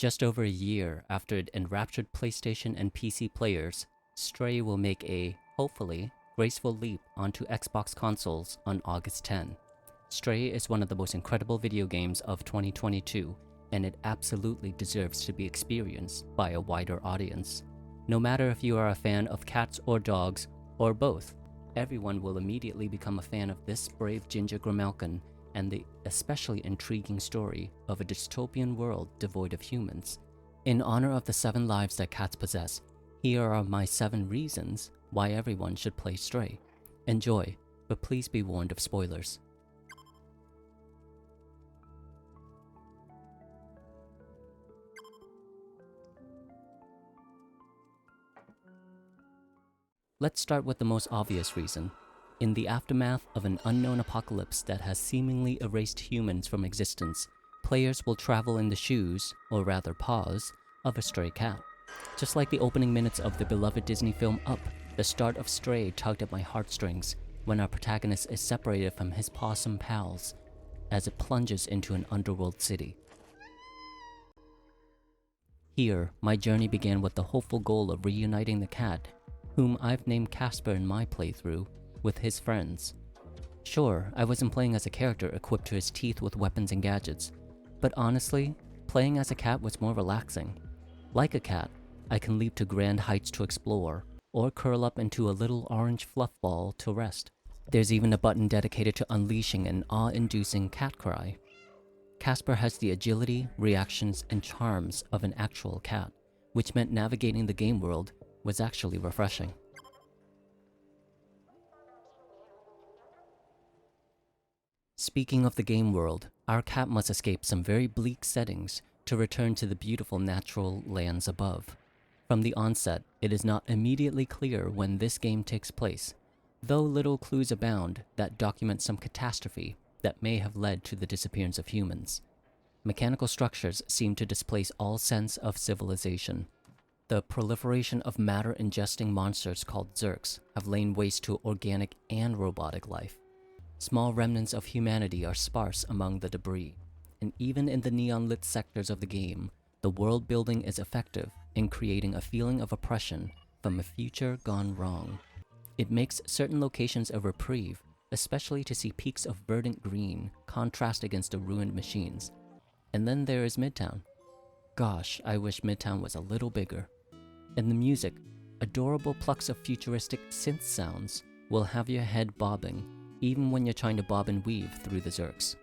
Just over a year after it enraptured PlayStation and PC players, Stray will make a, hopefully, graceful leap onto Xbox consoles on August 10. Stray is one of the most incredible video games of 2022, and it absolutely deserves to be experienced by a wider audience. No matter if you are a fan of cats or dogs, or both, everyone will immediately become a fan of this brave ginger grimalkin and the especially intriguing story of a dystopian world devoid of humans. In honor of the 7 lives that cats possess, here are my 7 reasons why everyone should play Stray. Enjoy, but please be warned of spoilers. Let's start with the most obvious reason. In the aftermath of an unknown apocalypse that has seemingly erased humans from existence, players will travel in the shoes, or rather paws, of a stray cat. Just like the opening minutes of the beloved Disney film Up, the start of Stray tugged at my heartstrings when our protagonist is separated from his possum pals as it plunges into an underworld city. Here, my journey began with the hopeful goal of reuniting the cat, whom I've named Casper in my playthrough, with his friends. Sure, I wasn't playing as a character equipped to his teeth with weapons and gadgets, but honestly, playing as a cat was more relaxing. Like a cat, I can leap to grand heights to explore, or curl up into a little orange fluff ball to rest. There's even a button dedicated to unleashing an awe-inducing cat cry. Casper has the agility, reactions, and charms of an actual cat, which meant navigating the game world was actually refreshing. Speaking of the game world, our cat must escape some very bleak settings to return to the beautiful natural lands above. From the onset, it is not immediately clear when this game takes place, though little clues abound that document some catastrophe that may have led to the disappearance of humans. Mechanical structures seem to displace all sense of civilization. The proliferation of matter-ingesting monsters called Zurks have lain waste to organic and robotic life. Small remnants of humanity are sparse among the debris, and even in the neon-lit sectors of the game, the world building is effective in creating a feeling of oppression from a future gone wrong. It makes certain locations a reprieve, especially to see peaks of verdant green contrast against the ruined machines. And then there is Midtown. Gosh, I wish Midtown was a little bigger. And the music, adorable plucks of futuristic synth sounds, will have your head bobbing, even when you're trying to bob and weave through the Zurks.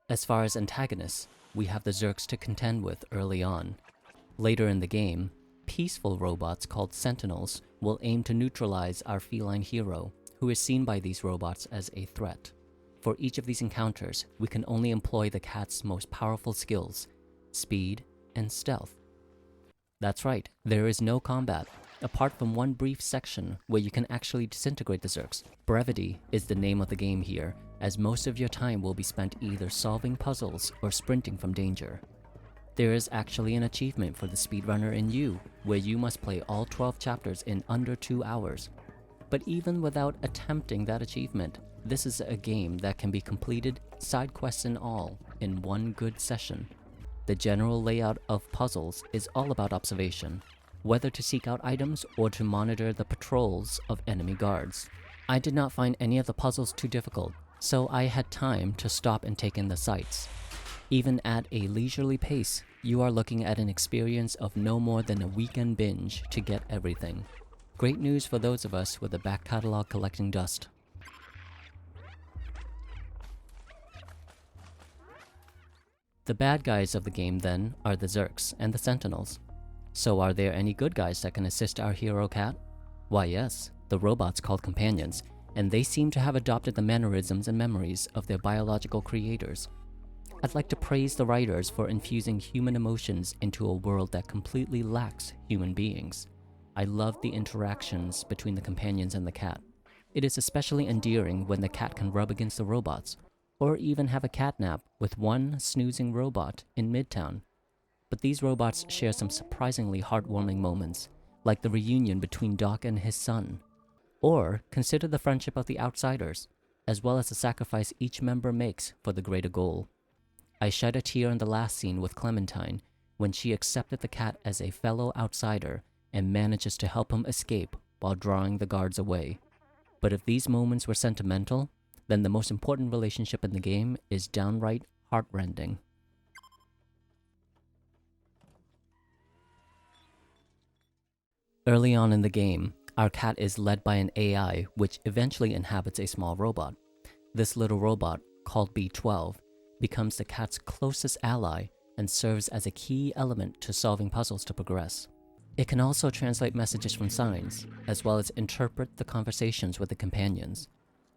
As far as antagonists, we have the Zurks to contend with early on. Later in the game, peaceful robots called Sentinels will aim to neutralize our feline hero, who is seen by these robots as a threat. For each of these encounters, we can only employ the cat's most powerful skills, speed and stealth. That's right, there is no combat, apart from one brief section where you can actually disintegrate the Zurks. Brevity is the name of the game here, as most of your time will be spent either solving puzzles or sprinting from danger. There is actually an achievement for the speedrunner in you, where you must play all 12 chapters in under 2 hours. But even without attempting that achievement, this is a game that can be completed, side quests and all, in one good session. The general layout of puzzles is all about observation, whether to seek out items or to monitor the patrols of enemy guards. I did not find any of the puzzles too difficult, so I had time to stop and take in the sights. Even at a leisurely pace, you are looking at an experience of no more than a weekend binge to get everything. Great news for those of us with a back catalog collecting dust. The bad guys of the game then are the Zurks and the Sentinels. So are there any good guys that can assist our hero cat? Why yes, the robots called companions, and they seem to have adopted the mannerisms and memories of their biological creators. I'd like to praise the writers for infusing human emotions into a world that completely lacks human beings. I love the interactions between the companions and the cat. It is especially endearing when the cat can rub against the robots, or even have a cat nap with one snoozing robot in Midtown. But these robots share some surprisingly heartwarming moments, like the reunion between Doc and his son. Or consider the friendship of the Outsiders, as well as the sacrifice each member makes for the greater goal. I shed a tear in the last scene with Clementine when she accepted the cat as a fellow outsider and manages to help him escape while drawing the guards away. But if these moments were sentimental, then the most important relationship in the game is downright heartrending. Early on in the game, our cat is led by an AI which eventually inhabits a small robot. This little robot, called B12, becomes the cat's closest ally and serves as a key element to solving puzzles to progress. It can also translate messages from signs, as well as interpret the conversations with the companions.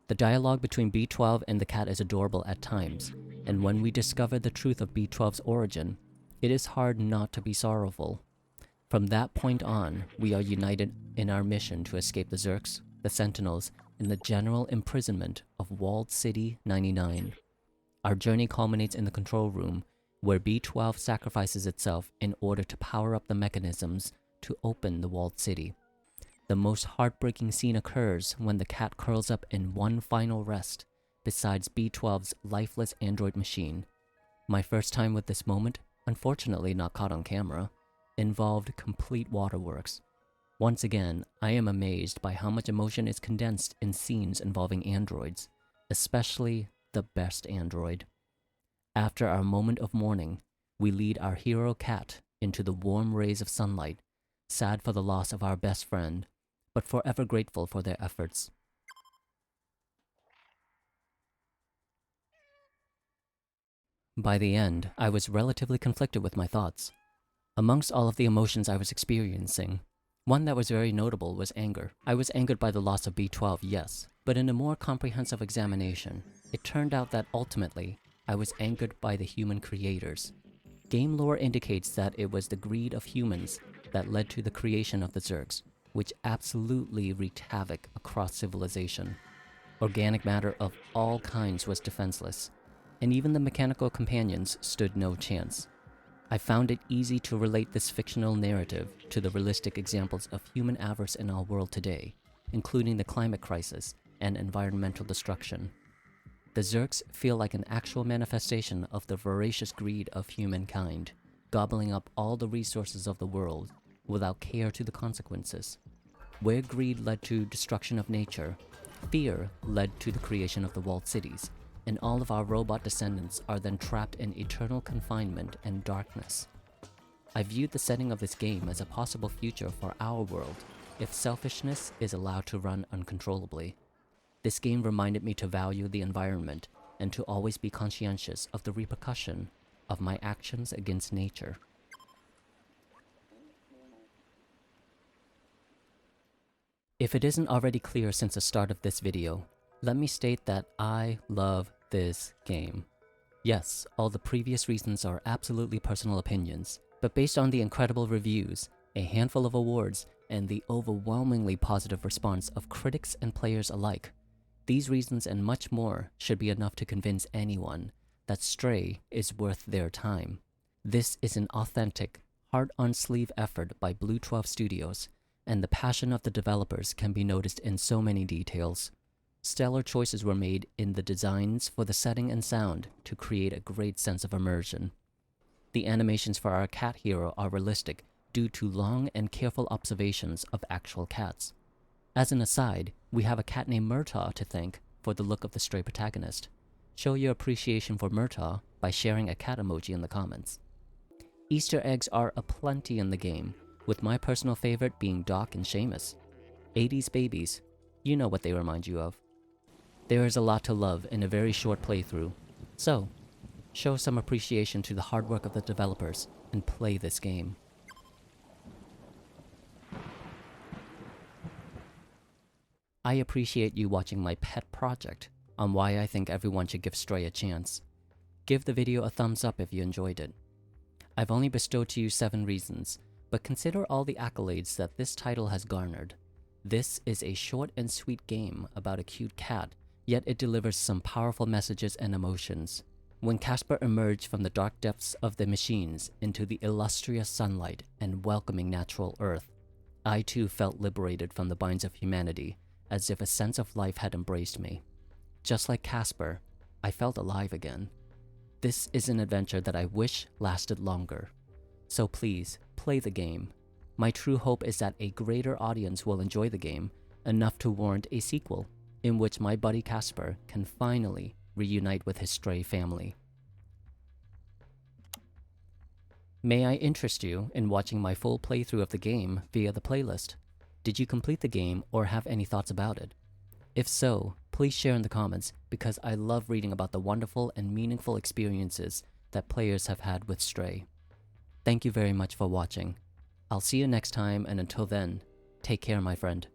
The dialogue between B12 and the cat is adorable at times, and when we discover the truth of B12's origin, it is hard not to be sorrowful. From that point on, we are united in our mission to escape the Zurks, the Sentinels, and the general imprisonment of Walled City 99. Our journey culminates in the control room, where B12 sacrifices itself in order to power up the mechanisms to open the Walled City. The most heartbreaking scene occurs when the cat curls up in one final rest beside B12's lifeless android machine. My first time with this moment, unfortunately not caught on camera, involved complete waterworks. Once again, I am amazed by how much emotion is condensed in scenes involving androids, especially the best android. After our moment of mourning, we lead our hero cat into the warm rays of sunlight, sad for the loss of our best friend, but forever grateful for their efforts. By the end, I was relatively conflicted with my thoughts. Amongst all of the emotions I was experiencing, one that was very notable was anger. I was angered by the loss of B12, yes, but in a more comprehensive examination, it turned out that ultimately, I was angered by the human creators. Game lore indicates that it was the greed of humans that led to the creation of the Zurks, which absolutely wreaked havoc across civilization. Organic matter of all kinds was defenseless, and even the mechanical companions stood no chance. I found it easy to relate this fictional narrative to the realistic examples of human avarice in our world today, including the climate crisis and environmental destruction. The Zurks feel like an actual manifestation of the voracious greed of humankind, gobbling up all the resources of the world without care to the consequences. Where greed led to destruction of nature, fear led to the creation of the walled cities, and all of our robot descendants are then trapped in eternal confinement and darkness. I viewed the setting of this game as a possible future for our world if selfishness is allowed to run uncontrollably. This game reminded me to value the environment and to always be conscientious of the repercussion of my actions against nature. If it isn't already clear since the start of this video, let me state that I love this game. Yes, all the previous reasons are absolutely personal opinions, but based on the incredible reviews, a handful of awards, and the overwhelmingly positive response of critics and players alike, these reasons and much more should be enough to convince anyone that Stray is worth their time. This is an authentic, heart-on-sleeve effort by Blue 12 Studios, and the passion of the developers can be noticed in so many details. Stellar choices were made in the designs for the setting and sound to create a great sense of immersion. The animations for our cat hero are realistic due to long and careful observations of actual cats. As an aside, we have a cat named Murtaugh to thank for the look of the Stray protagonist. Show your appreciation for Murtaugh by sharing a cat emoji in the comments. Easter eggs are aplenty in the game, with my personal favorite being Doc and Seamus. 80s babies, you know what they remind you of. There is a lot to love in a very short playthrough, so show some appreciation to the hard work of the developers and play this game. I appreciate you watching my pet project on why I think everyone should give Stray a chance. Give the video a thumbs up if you enjoyed it. I've only bestowed to you 7 reasons, but consider all the accolades that this title has garnered. This is a short and sweet game about a cute cat, yet it delivers some powerful messages and emotions. When Casper emerged from the dark depths of the machines into the illustrious sunlight and welcoming natural earth, I too felt liberated from the binds of humanity, as if a sense of life had embraced me. Just like Casper, I felt alive again. This is an adventure that I wish lasted longer. So please, play the game. My true hope is that a greater audience will enjoy the game, enough to warrant a sequel, in which my buddy Casper can finally reunite with his stray family. May I interest you in watching my full playthrough of the game via the playlist? Did you complete the game or have any thoughts about it? If so, please share in the comments because I love reading about the wonderful and meaningful experiences that players have had with Stray. Thank you very much for watching. I'll see you next time, and until then, take care, my friend.